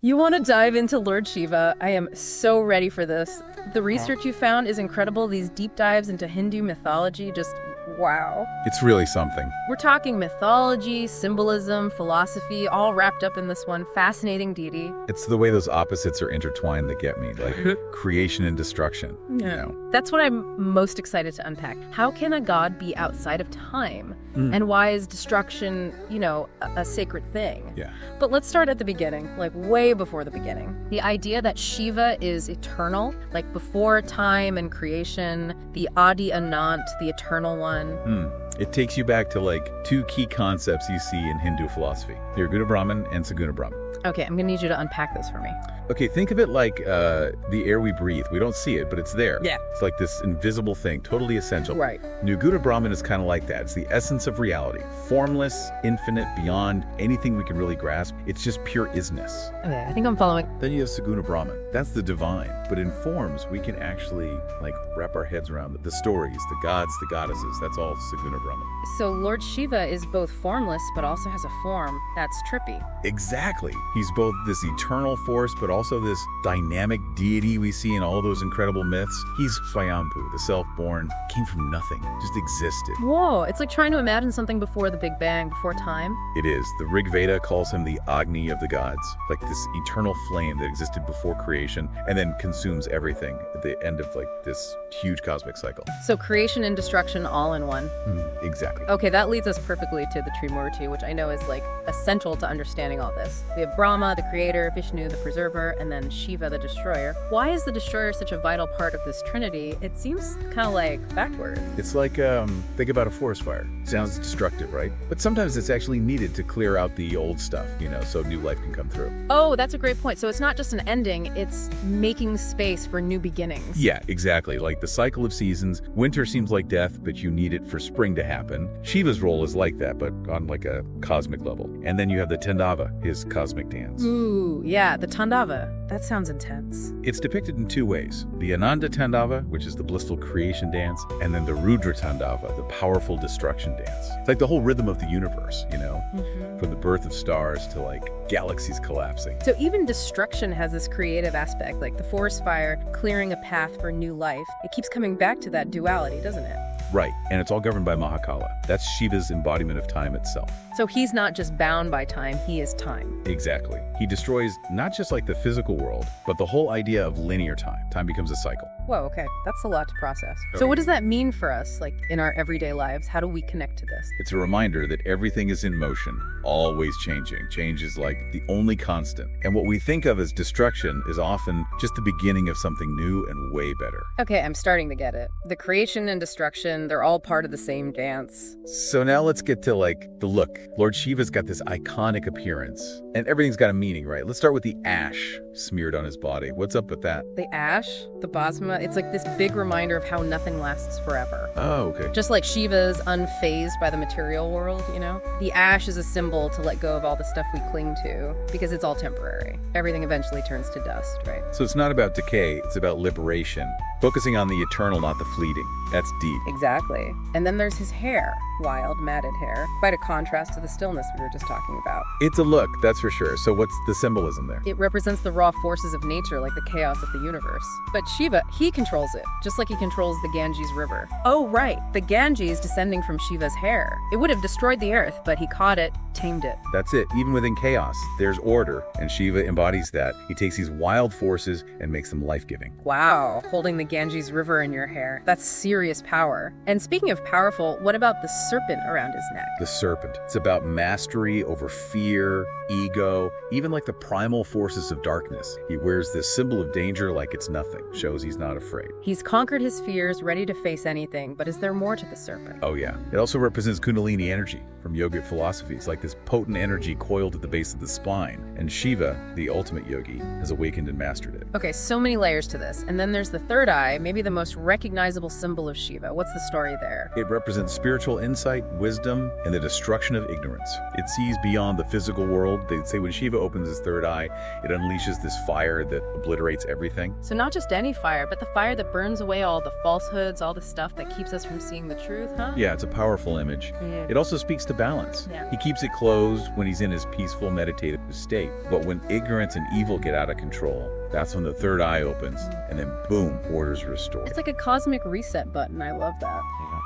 You want to dive into Lord Shiva? I am so ready for this. The research you found is incredible. These deep dives into Hindu mythology, just wow. It's really something. We're talking mythology, symbolism, philosophy, all wrapped up in this one fascinating deity. It's the way those opposites are intertwined that get me, like creation and destruction. Yeah. That's what I'm most excited to unpack. How can a god be outside of time? And why is destruction, a sacred thing? Yeah. But let's start at the beginning, like way before the beginning. The idea that Shiva is eternal, like before time and creation, the Adi Anant, the eternal one. It takes you back to like two key concepts you see in Hindu philosophy: Nirguna Brahman and Saguna Brahman. Okay, I'm gonna need you to unpack this for me. Okay, think of it like the air we breathe. We don't see it, but it's there. Yeah. It's like this invisible thing, totally essential. Right. Nirguna Brahman is kind of like that. It's the essence of reality. Formless, infinite, beyond anything we can really grasp. It's just pure isness. Okay, I think I'm following. Then you have Saguna Brahman. That's the divine. But in forms, we can actually wrap our heads around the stories, the gods, the goddesses. That's all Saguna Brahman. So Lord Shiva is both formless, but also has a form. That's trippy. Exactly. He's both this eternal force, but also this dynamic deity we see in all those incredible myths. He's Swayambhu, the self-born, came from nothing, just existed. Whoa, it's like trying to imagine something before the Big Bang, before time. It is. The Rig Veda calls him the Agni of the gods, like this eternal flame that existed before creation and then consumes everything at the end of this huge cosmic cycle. So creation and destruction all in one. Exactly. Okay, that leads us perfectly to the Trimurti, which I know is essential to understanding all this. We have Brahma, the creator, Vishnu, the preserver, and then Shiva, the destroyer. Why is the destroyer such a vital part of this trinity? It seems kind of like backwards. It's like, think about a forest fire. Sounds destructive, right? But sometimes it's actually needed to clear out the old stuff, so new life can come through. Oh, that's a great point. So it's not just an ending, it's making space for new beginnings. Yeah, exactly. Like the cycle of seasons. Winter seems like death, but you need it for spring to happen. Shiva's role is like that, but on a cosmic level. And then you have the Tandava, his cosmic dance. Ooh, yeah, the Tandava. That sounds intense. It's depicted in two ways. The Ananda Tandava, which is the blissful creation dance, and then the Rudra Tandava, the powerful destruction dance. It's like the whole rhythm of the universe, from the birth of stars to galaxies collapsing. So even destruction has this creative aspect, like the forest fire clearing a path for new life. It keeps coming back to that duality, doesn't it? Right, and it's all governed by Mahakala. That's Shiva's embodiment of time itself. So he's not just bound by time, he is time. Exactly. He destroys not just the physical world, but the whole idea of linear time. Time becomes a cycle. Whoa, okay. That's a lot to process. Oh, So what does that mean for us, in our everyday lives? How do we connect to this? It's a reminder that everything is in motion, always changing. Change is the only constant. And what we think of as destruction is often just the beginning of something new and way better. Okay, I'm starting to get it. The creation and destruction, they're all part of the same dance. So now let's get to the look. Lord Shiva's got this iconic appearance, and everything's got a meaning, right? Let's start with the ash smeared on his body. What's up with that? The ash, the bhasma, it's like this big reminder of how nothing lasts forever. Oh, okay. Just like Shiva's unfazed by the material world, The ash is a symbol to let go of all the stuff we cling to, because it's all temporary. Everything eventually turns to dust, right? So it's not about decay, it's about liberation. Focusing on the eternal, not the fleeting. That's deep. Exactly. And then there's his hair, wild, matted hair. Quite a contrast to the stillness we were just talking about. It's a look, that's for sure. So what's the symbolism there? It represents the raw forces of nature, like the chaos of the universe. But Shiva, he controls it, just like he controls the Ganges River. Oh, right, the Ganges descending from Shiva's hair. It would have destroyed the earth, but he caught it, tamed it. That's it. Even within chaos, there's order, and Shiva embodies that. He takes these wild forces and makes them life-giving. Wow, holding the Ganges River in your hair. That's serious power. And speaking of powerful, what about the serpent around his neck? The serpent. It's about mastery over fear, ego, even the primal forces of darkness. He wears this symbol of danger like it's nothing. Shows he's not afraid. He's conquered his fears, ready to face anything, but is there more to the serpent? Oh yeah. It also represents Kundalini energy from yogic philosophies, like this potent energy coiled at the base of the spine. And Shiva, the ultimate yogi, has awakened and mastered it. Okay, so many layers to this. And then there's the third eye, maybe the most recognizable symbol of Shiva. What's the story there? It represents spiritual insight, wisdom, and the destruction of ignorance. It sees beyond the physical world. They say when Shiva opens his third eye, it unleashes this fire that obliterates everything. So not just any fire, but the fire that burns away all the falsehoods, all the stuff that keeps us from seeing the truth, huh? Yeah, it's a powerful image. Yeah. It also speaks to balance. Yeah. He keeps it closed when he's in his peaceful, meditative state. But when ignorance and evil get out of control, that's when the third eye opens, and then boom, order's restored. It's like a cosmic reset button. I love that.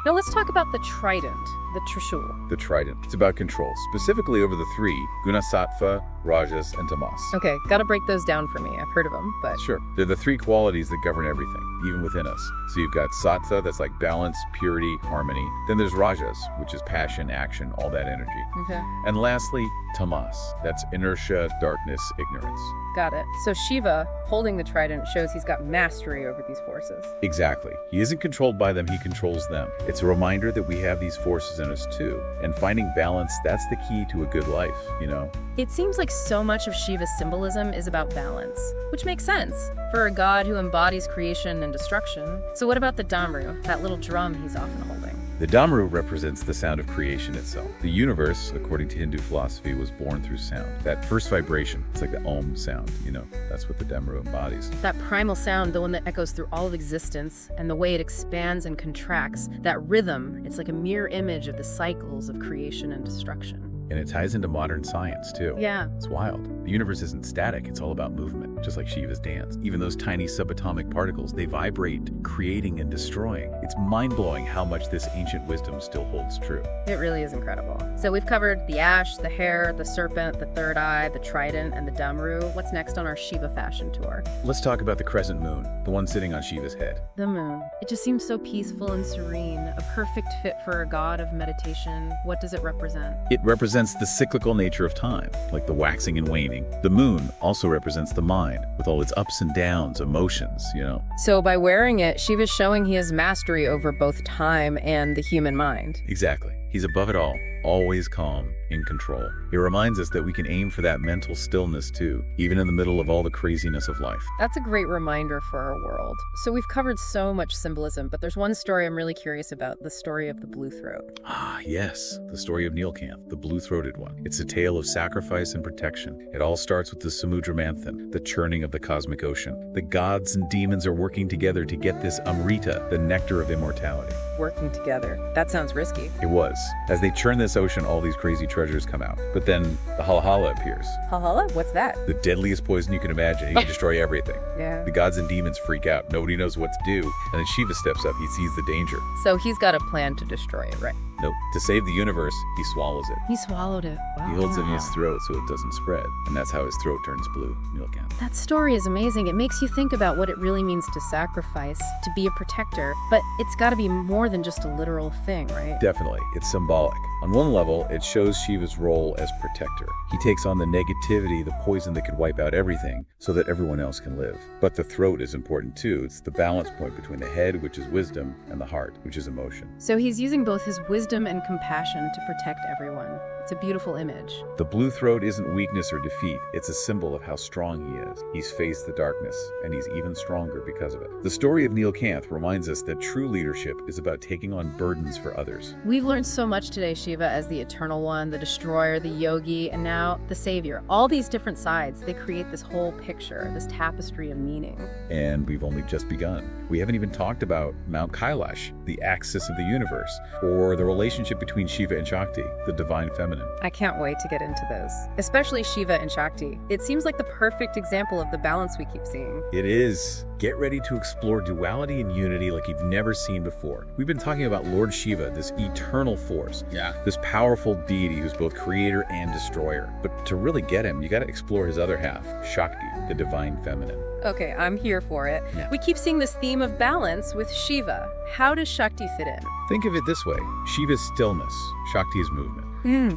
Now let's talk about the trident, the Trishul. The trident. It's about control, specifically over the three, Guna, Sattva, Rajas, and Tamas. Okay, gotta break those down for me. I've heard of them, but... Sure. They're the three qualities that govern everything, even within us. So you've got Sattva, that's like balance, purity, harmony. Then there's Rajas, which is passion, action, all that energy. Okay, And lastly, Tamas. That's inertia, darkness, ignorance. got it. So Shiva, holding the trident, shows he's got mastery over these forces. Exactly. He isn't controlled by them, he controls them. It's a reminder that we have these forces in us too. And finding balance, that's the key to a good life, you know? It seems like so much of Shiva's symbolism is about balance, which makes sense for a god who embodies creation and destruction. So what about the Damru, that little drum he's often holding? The Damru represents the sound of creation itself. The universe, according to Hindu philosophy, was born through sound. That first vibration, it's like the Om sound, you know? That's what the Damru embodies. That primal sound, the one that echoes through all of existence, and the way it expands and contracts, that rhythm, it's like a mirror image of the cycles of creation and destruction. And it ties into modern science, too. Yeah. It's wild. The universe isn't static, it's all about movement, just like Shiva's dance. Even those tiny subatomic particles, they vibrate, creating and destroying. It's mind-blowing how much this ancient wisdom still holds true. It really is incredible. So we've covered the ash, the hare, the serpent, the third eye, the trident, and the Damru. What's next on our Shiva fashion tour? Let's talk about the crescent moon, the one sitting on Shiva's head. The moon. It just seems so peaceful and serene, a perfect fit for a god of meditation. What does it represent? It represents the cyclical nature of time, like the waxing and waning. The moon also represents the mind, with all its ups and downs, emotions, you know? So by wearing it, Shiva's showing he has mastery over both time and the human mind. Exactly. He's above it all, always calm, in control. It reminds us that we can aim for that mental stillness too, even in the middle of all the craziness of life. That's a great reminder for our world. So we've covered so much symbolism, but there's one story I'm really curious about, the story of the blue throat. Ah, yes, the story of Nilkanth, the blue-throated one. It's a tale of sacrifice and protection. It all starts with the Samudra Manthan, the churning of the cosmic ocean. The gods and demons are working together to get this Amrita, the nectar of immortality. Working together. That sounds risky. It was. As they churn this ocean, all these crazy treasures come out. But then the Halahala appears. Halala? What's that? The deadliest poison you can imagine. He can destroy everything. Yeah. The gods and demons freak out. Nobody knows what to do. And then Shiva steps up. He sees the danger. So he's got a plan to destroy it, right? Nope. To save the universe, he swallows it. He swallowed it. Wow. He holds it in his throat so it doesn't spread. And that's how his throat turns blue. Nilkanth. That story is amazing. It makes you think about what it really means to sacrifice, to be a protector. But it's got to be more than just a literal thing, right? Definitely. It's symbolic. On one level, it shows Shiva's role as protector. He takes on the negativity, the poison that could wipe out everything, so that everyone else can live. But the throat is important too. It's the balance point between the head, which is wisdom, and the heart, which is emotion. So he's using both his wisdom and compassion to protect everyone. It's a beautiful image. The blue throat isn't weakness or defeat. It's a symbol of how strong he is. He's faced the darkness, and he's even stronger because of it. The story of Nilkanth reminds us that true leadership is about taking on burdens for others. We've learned so much today, Shiva, as the Eternal One, the Destroyer, the Yogi, and now the Savior. All these different sides, they create this whole picture, this tapestry of meaning. And we've only just begun. We haven't even talked about Mount Kailash, the axis of the universe, or the relationship between Shiva and Shakti, the divine feminine. I can't wait to get into those, especially Shiva and Shakti. It seems like the perfect example of the balance we keep seeing. It is. Get ready to explore duality and unity like you've never seen before. We've been talking about Lord Shiva, this eternal force, this powerful deity who's both creator and destroyer. But to really get him, you got to explore his other half, Shakti, the divine feminine. Okay, I'm here for it. Yeah. We keep seeing this theme of balance with Shiva. How does Shakti fit in? Think of it this way. Shiva's stillness, Shakti is movement.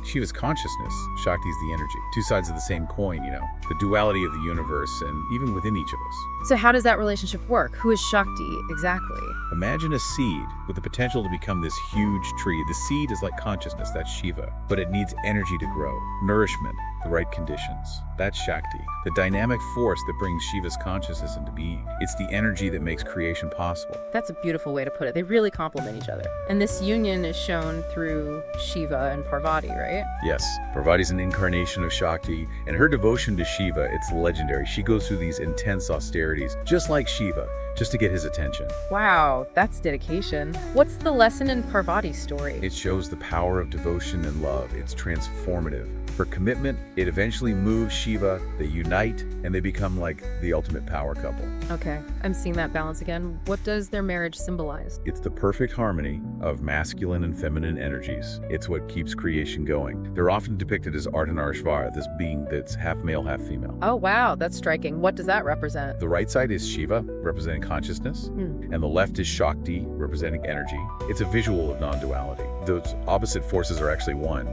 Shiva's consciousness, Shakti is the energy. Two sides of the same coin, you know. The duality of the universe and even within each of us. So how does that relationship work? Who is Shakti exactly? Imagine a seed with the potential to become this huge tree. The seed is like consciousness, that's Shiva, but it needs energy to grow, nourishment, the right conditions. That's Shakti, the dynamic force that brings Shiva's consciousness into being. It's the energy that makes creation possible. That's a beautiful way to put it. They really complement each other. And this union is shown through Shiva and Parvati, right? Yes, Parvati's an incarnation of Shakti, and her devotion to Shiva, it's legendary. She goes through these intense austerities, just like Shiva. just to get his attention. Wow, that's dedication. What's the lesson in Parvati's story? It shows the power of devotion and love. It's transformative. For commitment, it eventually moves Shiva, they unite, and they become like the ultimate power couple. Okay, I'm seeing that balance again. What does their marriage symbolize? It's the perfect harmony of masculine and feminine energies. It's what keeps creation going. They're often depicted as Ardhanarishvara, this being that's half male, half female. Oh wow, that's striking. What does that represent? The right side is Shiva, representing consciousness, and the left is Shakti, representing energy. It's a visual of non-duality. Those opposite forces are actually one,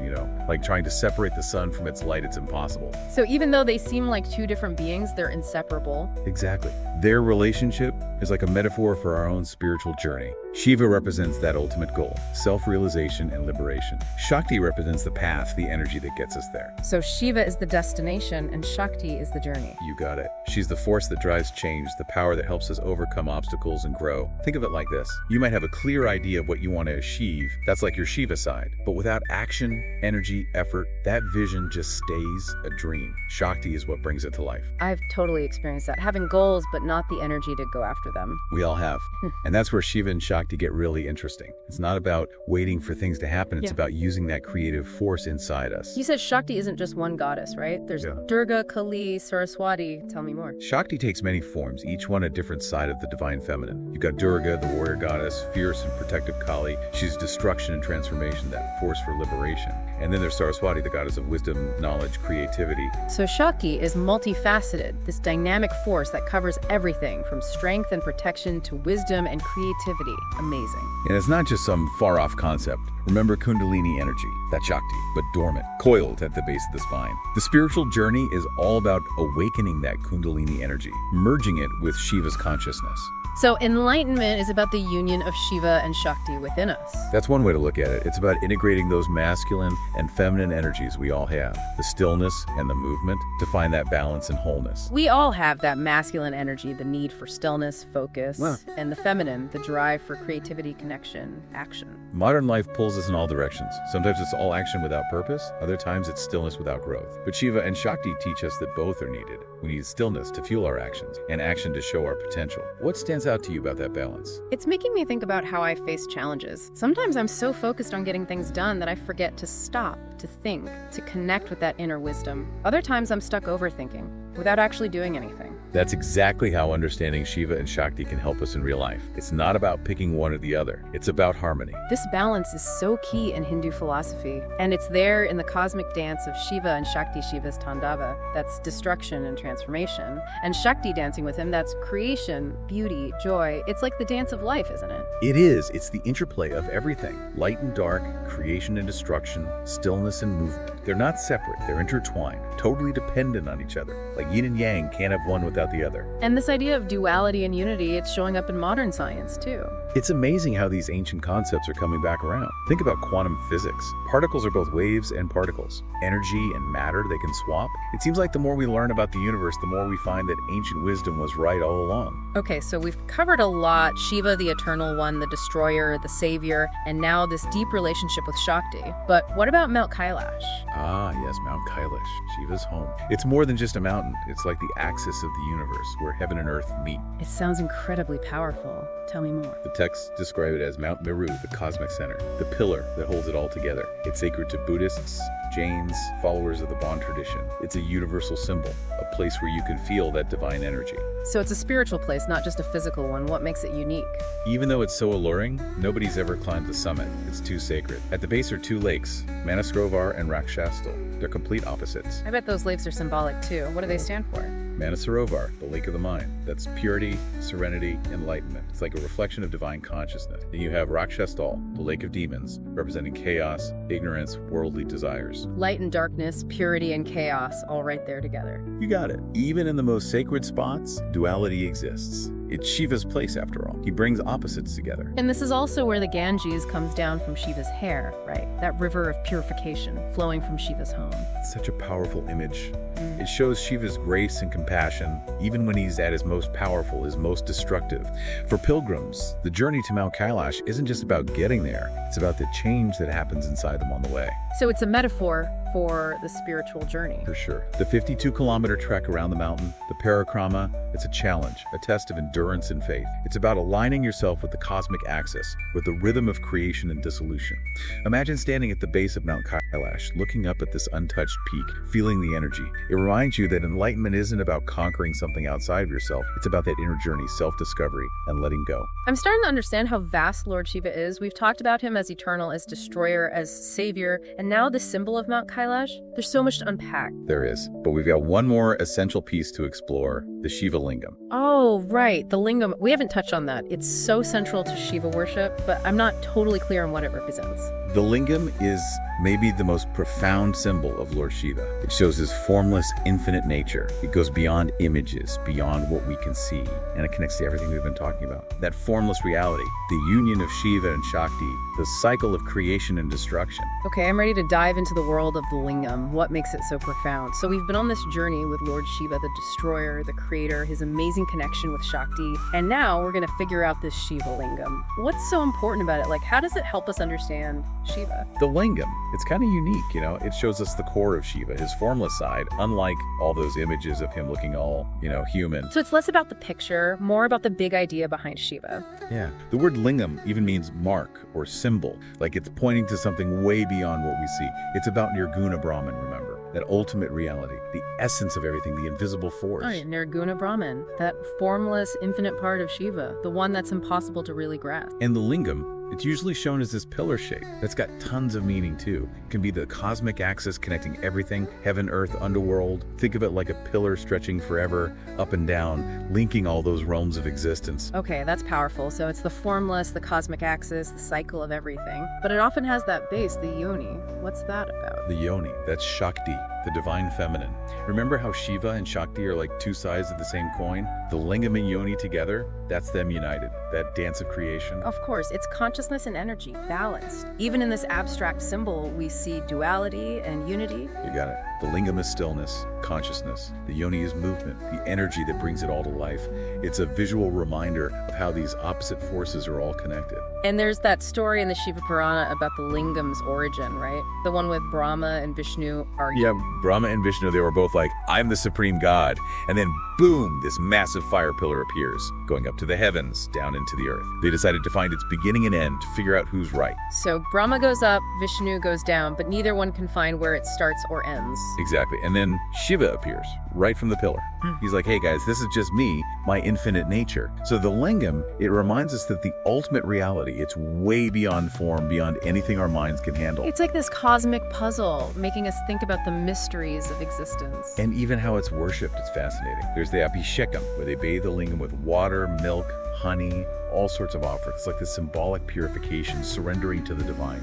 like trying to separate the sun from its light, it's impossible. So even though they seem like two different beings, they're inseparable. Exactly. Their relationship is like a metaphor for our own spiritual journey. Shiva represents that ultimate goal, self-realization and liberation. Shakti represents the path, the energy that gets us there. So Shiva is the destination and Shakti is the journey. You got it. She's the force that drives change, the power that helps us overcome obstacles and grow. Think of it like this. You might have a clear idea of what you want to achieve. That's like your Shiva side. But without action, energy, effort, that vision just stays a dream. Shakti is what brings it to life. I've totally experienced that. Having goals, but not the energy to go after them. We all have. And that's where Shiva and Shakti get really interesting. It's not about waiting for things to happen. It's about using that creative force inside us. You said Shakti isn't just one goddess, right? There's Durga, Kali, Saraswati. Tell me more. Shakti takes many forms, each one a different side of the divine feminine. You've got Durga, the warrior goddess, fierce and protective Kali. She's destruction and transformation, that force for liberation. And then there's Saraswati, the goddess of wisdom, knowledge, creativity. So Shakti is multifaceted, this dynamic force that covers everything from strength and protection to wisdom and creativity. Amazing. And it's not just some far-off concept. Remember Kundalini energy, that Shakti, but dormant, coiled at the base of the spine. The spiritual journey is all about awakening that Kundalini energy, merging it with Shiva's consciousness. So enlightenment is about the union of Shiva and Shakti within us. That's one way to look at it. It's about integrating those masculine and feminine energies we all have, the stillness and the movement, to find that balance and wholeness. We all have that masculine energy, the need for stillness, focus, and the feminine, the drive for creativity, connection, action. Modern life pulls us in all directions. Sometimes it's all action without purpose, other times it's stillness without growth. But Shiva and Shakti teach us that both are needed. We need stillness to fuel our actions, and action to show our potential. What stands out to you about that balance? It's making me think about how I face challenges. Sometimes I'm so focused on getting things done that I forget to stop, to think, to connect with that inner wisdom. Other times I'm stuck overthinking without actually doing anything. That's exactly how understanding Shiva and Shakti can help us in real life. It's not about picking one or the other. It's about harmony. This balance is so key in Hindu philosophy, and it's there in the cosmic dance of Shiva and Shakti. Shiva's Tandava, that's destruction and transformation, and Shakti dancing with him, that's creation, beauty, joy. It's like the dance of life, isn't it? It is. It's the interplay of everything. Light and dark, creation and destruction, stillness and movement. They're not separate. They're intertwined, totally dependent on each other. Like yin and yang can't have one without the other. And this idea of duality and unity, it's showing up in modern science, too. It's amazing how these ancient concepts are coming back around. Think about quantum physics. Particles are both waves and particles. Energy and matter, they can swap. It seems like the more we learn about the universe, the more we find that ancient wisdom was right all along. Okay, so we've covered a lot. Shiva, the eternal one, the destroyer, the savior, and now this deep relationship with Shakti. But what about Mount Kailash? Ah, yes, Mount Kailash, Shiva's home. It's more than just a mountain. It's like the axis of the universe, where heaven and earth meet. It sounds incredibly powerful. Tell me more. The texts describe it as Mount Meru, the cosmic center, the pillar that holds it all together. It's sacred to Buddhists, Jains, followers of the Bon tradition. It's a universal symbol, a place where you can feel that divine energy. So it's a spiritual place, not just a physical one. What makes it unique? Even though it's so alluring, nobody's ever climbed the summit. It's too sacred. At the base are two lakes, Manasarovar and Rakshastal. They're complete opposites. I bet those lakes are symbolic too. What do they stand for? Manasarovar, the lake of the mind. That's purity, serenity, enlightenment. It's like a reflection of divine consciousness. Then you have Rakshastal, the lake of demons, representing chaos, ignorance, worldly desires. Light and darkness, purity and chaos, all right there together. You got it. Even in the most sacred spots, duality exists. It's Shiva's place, after all. He brings opposites together. And this is also where the Ganges comes down from Shiva's hair, right? That river of purification flowing from Shiva's home. It's such a powerful image. It shows Shiva's grace and compassion, even when he's at his most powerful, his most destructive. For pilgrims, the journey to Mount Kailash isn't just about getting there. It's about the change that happens inside them on the way. So it's a metaphor for the spiritual journey. For sure. The 52-kilometer trek around the mountain, the parikrama, it's a challenge, a test of endurance and faith. It's about aligning yourself with the cosmic axis, with the rhythm of creation and dissolution. Imagine standing at the base of Mount Kailash, looking up at this untouched peak, feeling the energy. It reminds you that enlightenment isn't about conquering something outside of yourself. It's about that inner journey, self-discovery, and letting go. I'm starting to understand how vast Lord Shiva is. We've talked about him as eternal, as destroyer, as savior, and now the symbol of Mount Kailash. There's so much to unpack. There is. But we've got one more essential piece to explore, the Shiva Lingam. Oh, right. The lingam. We haven't touched on that. It's so central to Shiva worship, but I'm not totally clear on what it represents. The lingam is maybe the most profound symbol of Lord Shiva. It shows his formless, infinite nature. It goes beyond images, beyond what we can see, and it connects to everything we've been talking about. That formless reality, the union of Shiva and Shakti, the cycle of creation and destruction. Okay, I'm ready to dive into the world of the lingam. What makes it so profound? So we've been on this journey with Lord Shiva, the destroyer, the creator, his amazing connection with Shakti, and now we're going to figure out this Shiva Lingam. What's so important about it? Like, how does it help us understand Shiva? The lingam, it's kind of unique, you know? It shows us the core of Shiva, his formless side, unlike all those images of him looking all, human. So it's less about the picture, more about the big idea behind Shiva. Yeah. The word lingam even means mark or symbol, like it's pointing to something way beyond what we see. It's about Nirguna Brahman, remember? That ultimate reality, the essence of everything, the invisible force. Oh, yeah, Nirguna Brahman, that formless, infinite part of Shiva, the one that's impossible to really grasp. And the lingam, it's usually shown as this pillar shape that's got tons of meaning too. It can be the cosmic axis connecting everything, heaven, earth, underworld. Think of it like a pillar stretching forever, up and down, linking all those realms of existence. Okay, that's powerful. So it's the formless, the cosmic axis, the cycle of everything. But it often has that base, the yoni. What's that about? The yoni, that's Shakti, the divine feminine. Remember how Shiva and Shakti are like two sides of the same coin? The lingam and yoni together, that's them united, that dance of creation. Of course, it's consciousness and energy, balanced. Even in this abstract symbol, we see duality and unity. You got it. The lingam is stillness, consciousness. The yoni is movement, the energy that brings it all to life. It's a visual reminder of how these opposite forces are all connected. And there's that story in the Shiva Purana about the lingam's origin, right? The one with Brahma and Vishnu arguing. Yeah, Brahma and Vishnu, they were both like, I'm the supreme god. And then boom, this massive fire pillar appears, going up to the heavens, down into the earth. They decided to find its beginning and end to figure out who's right. So Brahma goes up, Vishnu goes down, but neither one can find where it starts or ends. Exactly. And then Shiva appears right from the pillar. He's like, hey guys, this is just me, my infinite nature. So the lingam, it reminds us that the ultimate reality, it's way beyond form, beyond anything our minds can handle. It's like this cosmic puzzle, making us think about the mysteries of existence. And even how it's worshipped, it's fascinating. There's the Abhishekam, where they bathe the lingam with water, milk, honey, all sorts of offerings. It's like this symbolic purification, surrendering to the divine,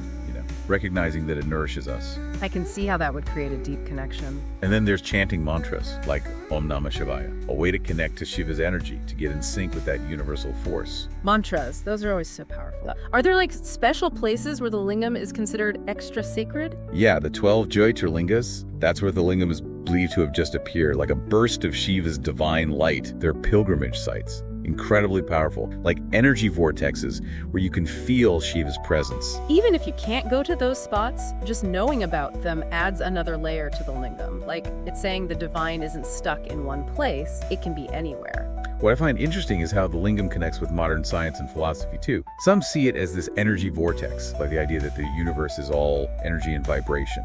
recognizing that it nourishes us. I can see how that would create a deep connection. And then there's chanting mantras like Om Namah Shivaya, a way to connect to Shiva's energy, to get in sync with that universal force. Mantras, those are always so powerful. Are there like special places where the lingam is considered extra sacred? Yeah, the 12 Jyotirlingas, that's where the lingam is believed to have just appeared, like a burst of Shiva's divine light. They're pilgrimage sites. Incredibly powerful, like energy vortexes where you can feel Shiva's presence. Even if you can't go to those spots, just knowing about them adds another layer to the lingam. Like, it's saying the divine isn't stuck in one place, it can be anywhere. What I find interesting is how the lingam connects with modern science and philosophy too. Some see it as this energy vortex, like the idea that the universe is all energy and vibration,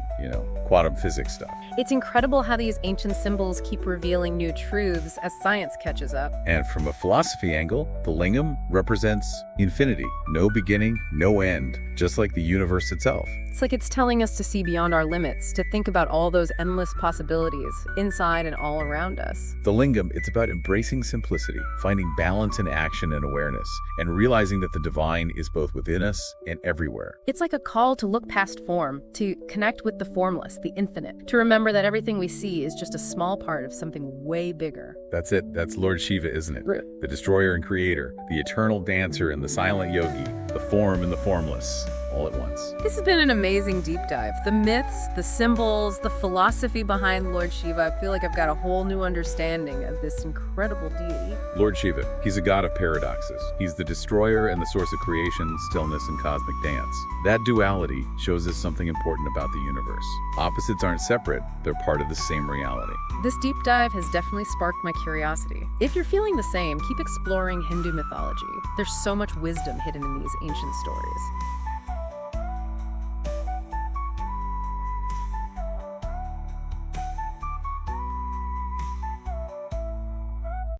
quantum physics stuff. It's incredible how these ancient symbols keep revealing new truths as science catches up. And from a philosophy angle, the lingam represents infinity, no beginning, no end, just like the universe itself. It's like it's telling us to see beyond our limits, to think about all those endless possibilities inside and all around us. The lingam, it's about embracing simplicity, finding balance in action and awareness, and realizing that the divine is both within us and everywhere. It's like a call to look past form, to connect with the formless, the infinite, to remember that everything we see is just a small part of something way bigger. That's it. That's Lord Shiva, isn't it? The destroyer and creator, the eternal dancer and the silent yogi, the form and the formless, all at once. This has been an amazing deep dive. The myths, the symbols, the philosophy behind Lord Shiva. I feel like I've got a whole new understanding of this incredible deity. Lord Shiva, he's a god of paradoxes. He's the destroyer and the source of creation, stillness, and cosmic dance. That duality shows us something important about the universe. Opposites aren't separate, they're part of the same reality. This deep dive has definitely sparked my curiosity. If you're feeling the same, keep exploring Hindu mythology. There's so much wisdom hidden in these ancient stories.